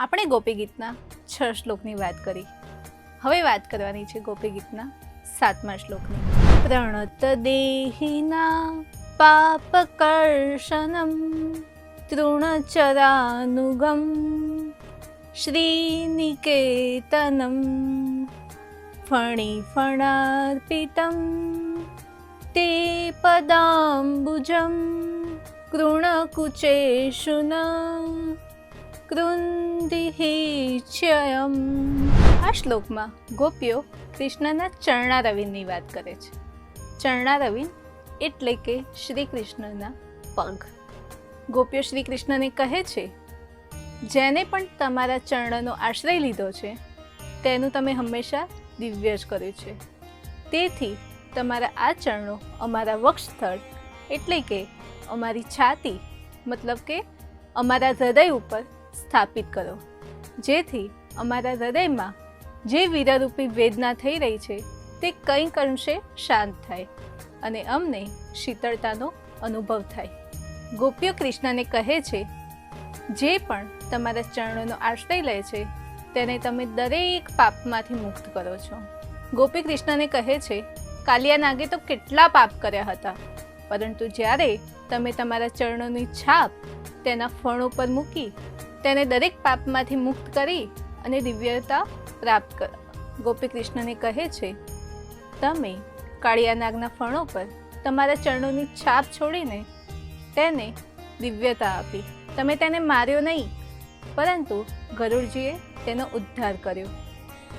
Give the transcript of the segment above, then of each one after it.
આપણે ગોપી ગીતના 6 શ્લોકની વાત કરી. હવે વાત કરવાની છે ગોપી ગીતના 7મા શ્લોકની. પ્રણત દેહિના પાપકર્ષણમ તૃણચરાનુગમ શ્રીનિકેતનમ ફણિફણાર્પિતમ તે પદાંબુજમ કૃણકુચેષુન કૃંદિહિચ્યયમ. આ શ્લોકમાં ગોપીઓ કૃષ્ણના ચરણારવિંદની વાત કરે છે. ચરણારવિંદ એટલે કે શ્રી કૃષ્ણના પગ. ગોપીઓ શ્રી કૃષ્ણને કહે છે, જેને પણ તમારા ચરણનો આશ્રય લીધો છે તેનું તમે હંમેશા દિવ્ય જ કર્યું છે. તેથી તમારા આ ચરણો અમારા વક્ષસ્થળ એટલે કે અમારી છાતી મતલબ કે અમારા હૃદય ઉપર સ્થાપિત કરો, જેથી અમારા હૃદયમાં જે વીરરૂપી વેદના થઈ રહી છે તે કંઈક અંશે શાંત થાય અને અમને શીતળતાનો અનુભવ થાય. ગોપીઓ કૃષ્ણને કહે છે, જે પણ તમારા ચરણોનો આશ્રય લે છે તેને તમે દરેક પાપમાંથી મુક્ત કરો છો. ગોપી કૃષ્ણને કહે છે, કાલિયા નાગે તો કેટલા પાપ કર્યા હતા, પરંતુ જ્યારે તમે તમારા ચરણોની છાપ તેના ફણ ઉપર મૂકી તેને દરેક પાપમાંથી મુક્ત કરી અને દિવ્યતા પ્રાપ્ત કરો. ગોપી કૃષ્ણને કહે છે, તમે કાળિયા નાગના ફણો પર તમારા ચરણોની છાપ છોડીને તેને દિવ્યતા આપી. તમે તેને માર્યો નહીં, પરંતુ ગરુડજીએ તેનો ઉદ્ધાર કર્યો.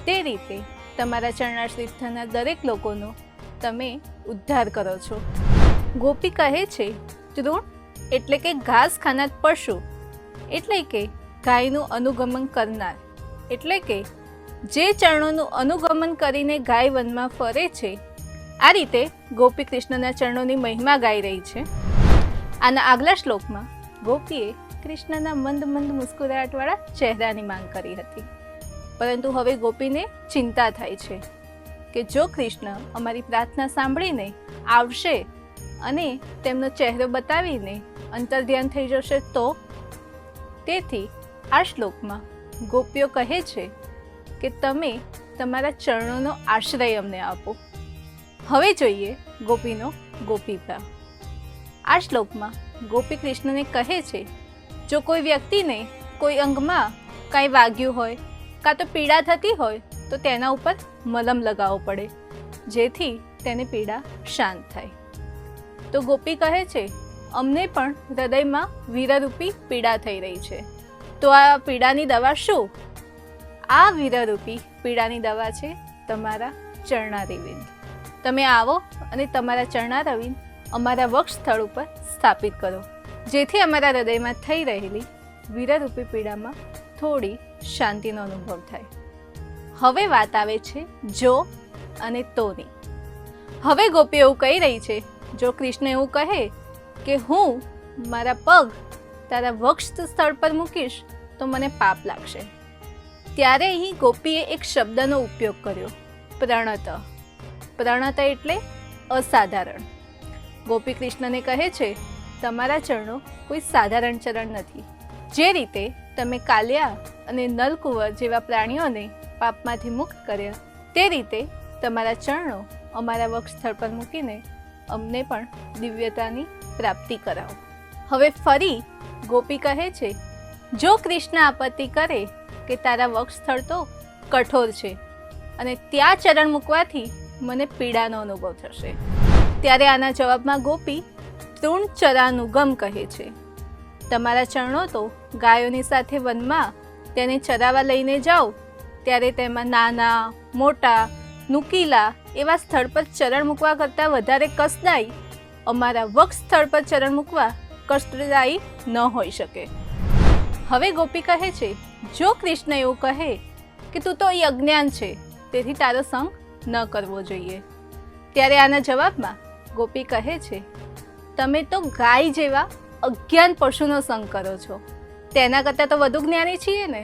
તે રીતે તમારા ચરણાશ્રિત થનાર દરેક લોકોનો તમે ઉદ્ધાર કરો છો. ગોપી કહે છે, તૃણ એટલે કે ઘાસ ખાનાર પશુ એટલે કે ગાયનું અનુગમન કરનાર, એટલે કે જે ચરણોનું અનુગમન કરીને ગાય વનમાં ફરે છે. આ રીતે ગોપી કૃષ્ણના ચરણોની મહિમા ગાઈ રહી છે. આના આગલા શ્લોકમાં ગોપીએ કૃષ્ણના મંદ મંદ મુસ્કુરાહટવાળા ચહેરાની માંગ કરી હતી, પરંતુ હવે ગોપીને ચિંતા થાય છે કે જો કૃષ્ણ અમારી પ્રાર્થના સાંભળીને આવશે અને તેમનો ચહેરો બતાવીને અંતર્ધ્યાન થઈ જશે તો. તેથી આ શ્લોકમાં ગોપીઓ કહે છે કે તમે તમારા ચરણોનો આશ્રય અમને આપો. હવે જોઈએ ગોપીનો ગોપીભાવ. આ શ્લોકમાં ગોપી કૃષ્ણને કહે છે, જો કોઈ વ્યક્તિને કોઈ અંગમાં કાંઈ વાગ્યું હોય કાં તો પીડા થતી હોય તો તેના ઉપર મલમ લગાવવો પડે, જેથી તેને પીડા શાંત થાય. તો ગોપી કહે છે, અમને પણ હૃદયમાં વીરરૂપી પીડા થઈ રહી છે, તો આ પીડાની દવા શું? આ વીરરૂપી પીડાની દવા છે તમારા ચરણારવિંદ. તમે આવો અને તમારા ચરણારવિંદ અમારા વક્ષ સ્થળ ઉપર સ્થાપિત કરો, જેથી અમારા હૃદયમાં થઈ રહેલી વીરરૂપી પીડામાં થોડી શાંતિનો અનુભવ થાય. હવે વાત આવે છે જો અને તોની. હવે ગોપી એવું કહી રહી છે, જો કૃષ્ણ એવું કહે કે હું મારા પગ તારા વક્ષ સ્થળ પર મૂકીશ તો મને પાપ લાગશે. ત્યારે અહીં ગોપીએ એક શબ્દનો ઉપયોગ કર્યો, પ્રણત. પ્રણત એટલે અસાધારણ. ગોપી કૃષ્ણને કહે છે, તમારા ચરણો કોઈ સાધારણ ચરણ નથી. જે રીતે તમે કાલિયા અને નલકુંવર જેવા પ્રાણીઓને પાપમાંથી મુક્ત કર્યા, તે રીતે તમારા ચરણો અમારા વક્ષ સ્થળ પર મૂકીને અમને પણ દિવ્યતાની પ્રાપ્તિ કરાવો. હવે ફરી ગોપી કહે છે, જો કૃષ્ણ આપત્તિ કરે કે તારા વક્ષ સ્થળ તો કઠોર છે અને ત્યાં ચરણ મૂકવાથી મને પીડાનો અનુભવ થશે. ત્યારે આના જવાબમાં ગોપી તૃણચરાનુગમ કહે છે, તમારા ચરણો તો ગાયોની સાથે વનમાં તેને ચરાવવા લઈને જાઓ ત્યારે તેમાં નાના મોટા નુકીલા એવા સ્થળ પર ચરણ મૂકવા કરતાં વધારે કષ્ટદાયી અમારા વક્ષ સ્થળ પર ચરણ મૂકવા કષ્ટદાયી ન હોઈ શકે. હવે ગોપી કહે છે, જો કૃષ્ણ એવું કહે કે તું તો અજ્ઞાન છે તેથી તારો સંગ ન કરવો જોઈએ, ત્યારે આના જવાબમાં ગોપી કહે છે, તમે તો ગાય જેવા અજ્ઞાન પશુનો સંગ કરો છો, તેના કરતાં તો વધુ જ્ઞાની છીએ ને.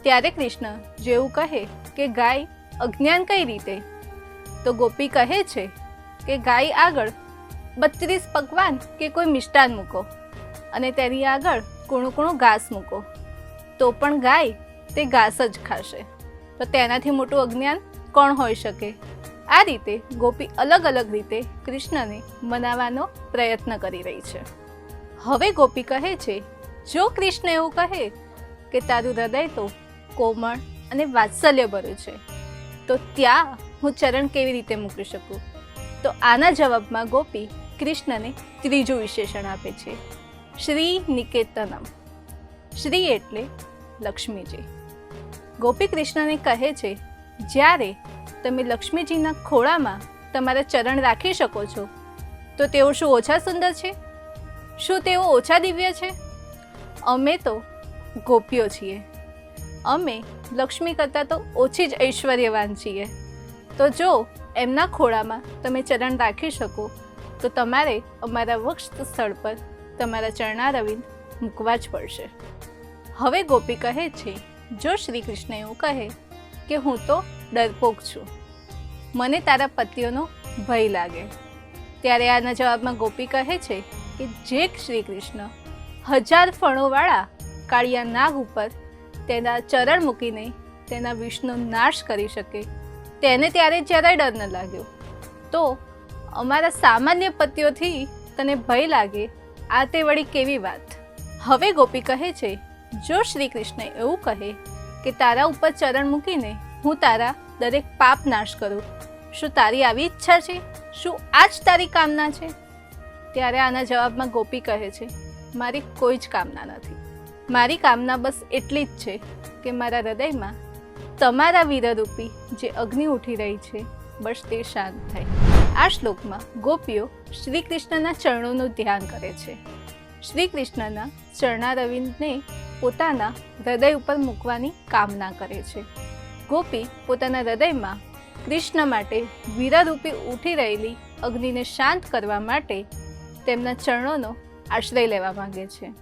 ત્યારે કૃષ્ણ જેવું કહે કે ગાય અજ્ઞાન કઈ રીતે, તો ગોપી કહે છે કે ગાય આગળ 32 પકવાન કે કોઈ મિષ્ટાન મૂકો અને તેની આગળ કૂણું કૂણું ઘાસ મૂકો તો પણ ગાય તે ઘાસ જ ખાશે. તો તેનાથી મોટું અજ્ઞાન કોણ હોઈ શકે? આ રીતે ગોપી અલગ અલગ રીતે કૃષ્ણને મનાવવાનો પ્રયત્ન કરી રહી છે. હવે ગોપી કહે છે, જો કૃષ્ણ એવું કહે કે તારું હૃદય તો કોમળ અને વાત્સલ્યભર્યું છે, તો ત્યાં હું ચરણ કેવી રીતે મૂકી શકું? તો આના જવાબમાં ગોપી કૃષ્ણને ત્રીજું વિશેષણ આપે છે, શ્રી નિકેતનમ. શ્રી એટલે લક્ષ્મીજી. ગોપી કૃષ્ણને કહે છે, જ્યારે તમે લક્ષ્મીજીના ખોળામાં તમારા ચરણ રાખી શકો છો, તો તેઓ શું ઓછા સુંદર છે? શું તેઓ ઓછા દિવ્ય છે? અમે તો ગોપીઓ છીએ. અમે લક્ષ્મી કરતાં તો ઓછી જ ઐશ્વર્યવાન છીએ. તો જો એમના ખોળામાં તમે ચરણ રાખી શકો, તો તમારે અમારા વક્ષ સ્થળ પર તમારા ચરણારવિંદ મૂકવા જ પડશે. હવે ગોપી કહે છે, જો શ્રી કૃષ્ણ એવું કહે કે હું તો ડરપોક છું, મને તારા પતિઓનો ભય લાગે, ત્યારે આના જવાબમાં ગોપી કહે છે કે જે શ્રી કૃષ્ણ 1000 ફણોવાળા કાળિયા નાગ ઉપર તેના ચરણ મૂકીને તેના વિષનો નાશ કરી શકે, તેને ત્યારે જરાય ડર ન લાગ્યો, તો અમારા સામાન્ય પતિઓથી તને ભય લાગે, આ તે વળી કેવી વાત? હવે ગોપી કહે છે, જો શ્રી કૃષ્ણ એવું કહે કે તારા ઉપર ચરણ મૂકીને હું તારા દરેક પાપ નાશ કરું, શું તારી આવી ઈચ્છા છે? શું આ જ તારી કામના છે? ત્યારે આના જવાબમાં ગોપી કહે છે, મારી કોઈ જ કામના નથી. મારી કામના બસ એટલી જ છે કે મારા હૃદયમાં તમારા વીરરૂપી જે અગ્નિ ઉઠી રહી છે, બસ તે શાંત થાય. આ શ્લોકમાં ગોપીઓ શ્રી કૃષ્ણના ચરણોનું ધ્યાન કરે છે. શ્રી કૃષ્ણના ચરણારવિંદને પોતાના હૃદય ઉપર મૂકવાની કામના કરે છે. ગોપી પોતાના હૃદયમાં કૃષ્ણ માટે વીરરૂપી ઉઠી રહેલી અગ્નિને શાંત કરવા માટે તેમના ચરણોનો આશ્રય લેવા માંગે છે.